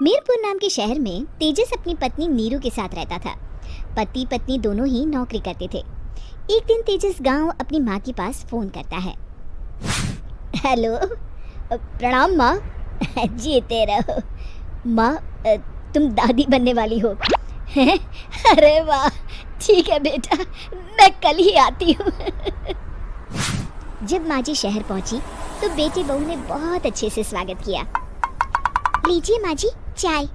मीरपुर नाम के शहर में तेजस अपनी पत्नी नीरू के साथ रहता था। पति पत्नी दोनों ही नौकरी करते थे। एक दिन तेजस गांव अपनी माँ के पास फोन करता है। हेलो, प्रणाम माँ। जीते रहो माँ, तुम दादी बनने वाली हो? अरे वाह, ठीक है बेटा, मैं कल ही आती हूँ। जब माँ जी शहर पहुंची तो बेटी बहू ने बहुत अच्छे से स्वागत किया। लीजिए माँ जी चाय।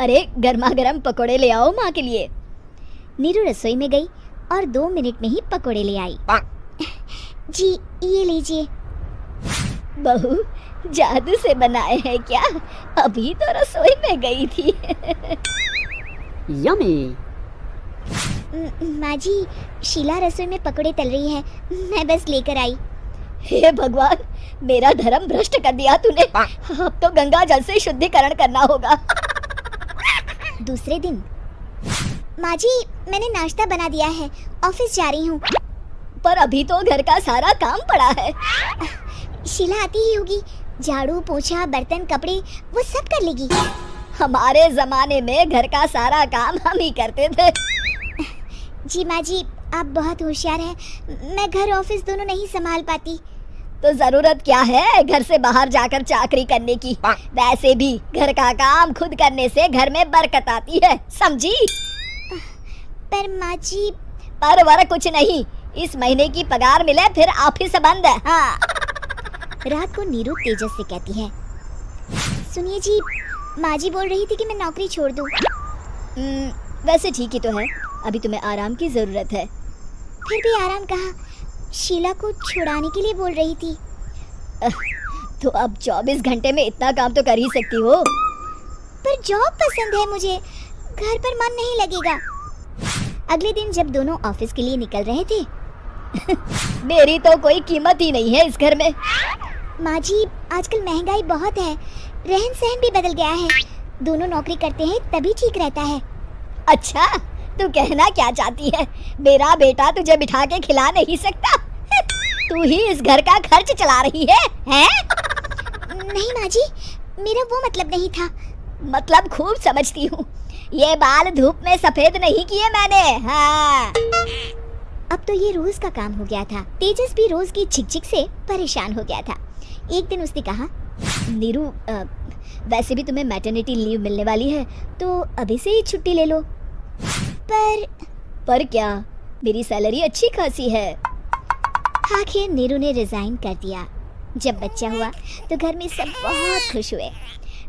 अरे गर्मा गर्म पकोड़े ले आओ माँ के लिए। नीरू रसोई में गई और 2 मिनट में ही पकोड़े ले आई। जी ये लीजिए। बहू जादू से बनाए हैं क्या? अभी तो रसोई में गई थी। यम्मी। माँ जी, शीला रसोई में पकोड़े तल रही है, मैं बस लेकर आई। हे भगवान, मेरा धर्म भ्रष्ट कर दिया तूने। अब तो गंगा जल से शुद्धिकरण करना होगा। दूसरे दिन, माँ जी मैंने नाश्ता बना दिया है, ऑफिस जा रही हूँ। पर अभी तो घर का सारा काम पड़ा है। शीला आती ही होगी, झाड़ू पोछा बर्तन कपड़े वो सब कर लेगी। हमारे जमाने में घर का सारा काम हम ही करते थे। जी माँ जी, आप बहुत होशियार हैं, मैं घर ऑफिस दोनों नहीं संभाल पाती। तो जरूरत क्या है घर से बाहर जाकर चाकरी करने की? वैसे भी घर का काम खुद करने से घर में बरकत आती है, समझी? पर माँ जी। पर वर कुछ नहीं, इस महीने की पगार मिले फिर ऑफिस बंद है। हाँ। रात को नीरू तेजस से कहती है, सुनिए जी, माँ जी बोल रही थी कि मैं नौकरी छोड़ दूं। वैसे ठीक ही तो है, अभी तुम्हें आराम की जरूरत है। फिर भी आराम कहाँ, शीला को छुड़ाने के लिए बोल रही थी। तो अब 24 घंटे में इतना काम तो कर ही सकती हो। पर जॉब पसंद है मुझे, घर पर मन नहीं लगेगा। अगले दिन जब दोनों ऑफिस के लिए निकल रहे थे, मेरी तो कोई कीमत ही नहीं है इस घर में। माँ जी आजकल महंगाई बहुत है, रहन सहन भी बदल गया है, दोनों नौकरी करते हैं तभी ठीक रहता है। अच्छा, तू कहना क्या चाहती है? मेरा बेटा तुझे बिठा के खिला नहीं सकता? तू ही इस घर का खर्च चला रही है, हैं? नहीं माँ जी, मेरा वो मतलब नहीं था। मतलब खूब समझती हूँ, ये बाल धूप में सफेद नहीं किए मैंने। हाँ। अब तो ये रोज का काम हो गया था। तेजस भी रोज की झिकझिक से परेशान हो गया था। एक दिन उसने कहा, नीरू वैसे भी तुम्हें मैटरनिटी लीव मिलने वाली है, तो अभी से ही छुट्टी ले लो। पर क्या, मेरी सैलरी अच्छी खासी है। आखिर नीरू ने रिजाइन कर दिया। जब बच्चा हुआ तो घर में सब बहुत खुश हुए।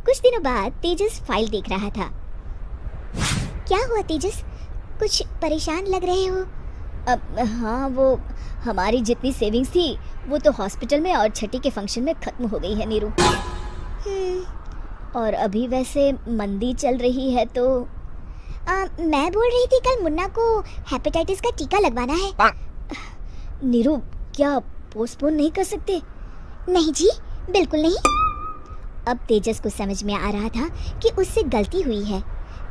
कुछ दिनों बाद तेजस फाइल देख रहा था। क्या हुआ तेजस, कुछ परेशान लग रहे हो? हाँ, वो हमारी जितनी सेविंग्स थी वो तो हॉस्पिटल में और छठी के फंक्शन में खत्म हो गई है नीरू। और अभी वैसे मंदी चल रही है तो मैं बोल रही थी कल मुन्ना को हेपेटाइटिस का टीका लगवाना है। नीरू, क्या पोस्टपोन नहीं कर सकते? नहीं जी, बिल्कुल नहीं। अब तेजस को समझ में आ रहा था कि उससे गलती हुई है।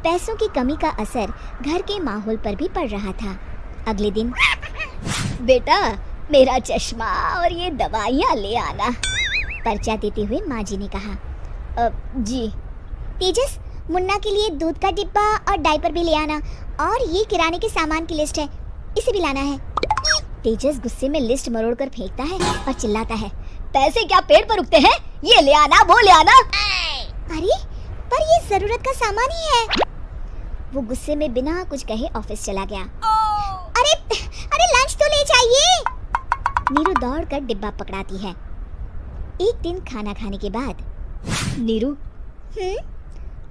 पैसों की कमी का असर घर के माहौल पर भी पड़ रहा था। अगले दिन, बेटा मेरा चश्मा और ये दवाइयाँ ले आना, पर्चा देते हुए माँ जी ने कहा। जी। तेजस, मुन्ना के लिए दूध का डिब्बा और डायपर भी ले आना, और ये किराने के सामान की लिस्ट है, इसे भी लाना है। तेजस गुस्से में लिस्ट मरोड़कर फेंकता है और चिल्लाता है, पैसे क्या पेड़ पर उगते हैं? ये ले आना, वो ले आना। अरे पर ये जरूरत का सामान ही है। वो गुस्से में बिना कुछ कहे ऑफिस चला गया। अरे लंच तो ले जाइए। नीरू दौड़कर डिब्बा पकड़ाती है। एक दिन खाना खाने के बाद, नीरू,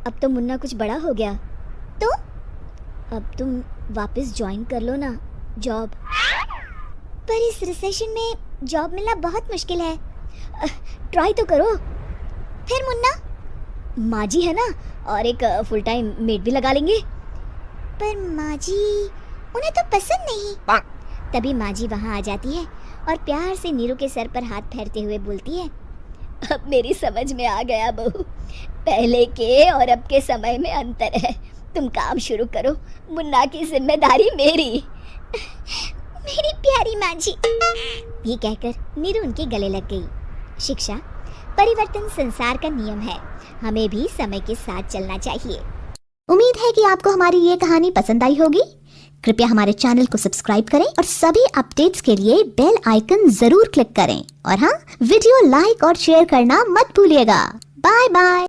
अब तो मुन्ना कुछ बड़ा हो गया, तो अब तुम वापस ज्वाइन कर लो ना जॉब। पर इस रिसेशन में जॉब मिलना बहुत मुश्किल है। ट्राई तो करो। फिर मुन्ना? माँ जी है ना, और एक फुल टाइम मेड भी लगा लेंगे। पर माँ जी, उन्हें तो पसंद नहीं। तभी माँ जी वहाँ आ जाती है और प्यार से नीरू के सर पर हाथ फेरते हुए बोलती है, अब मेरी समझ में आ गया बहू, पहले के और अब के समय में अंतर है। तुम काम शुरू करो, मुन्ना की जिम्मेदारी मेरी। मेरी प्यारी माँ जी। ये कहकर नीरू उनके गले लग गई। शिक्षा, परिवर्तन संसार का नियम है, हमें भी समय के साथ चलना चाहिए। उम्मीद है कि आपको हमारी ये कहानी पसंद आई होगी। कृपया हमारे चैनल को सब्सक्राइब करें और सभी अपडेट्स के लिए बेल आइकन जरूर क्लिक करें। और हाँ, वीडियो लाइक और शेयर करना मत भूलिएगा। Bye bye.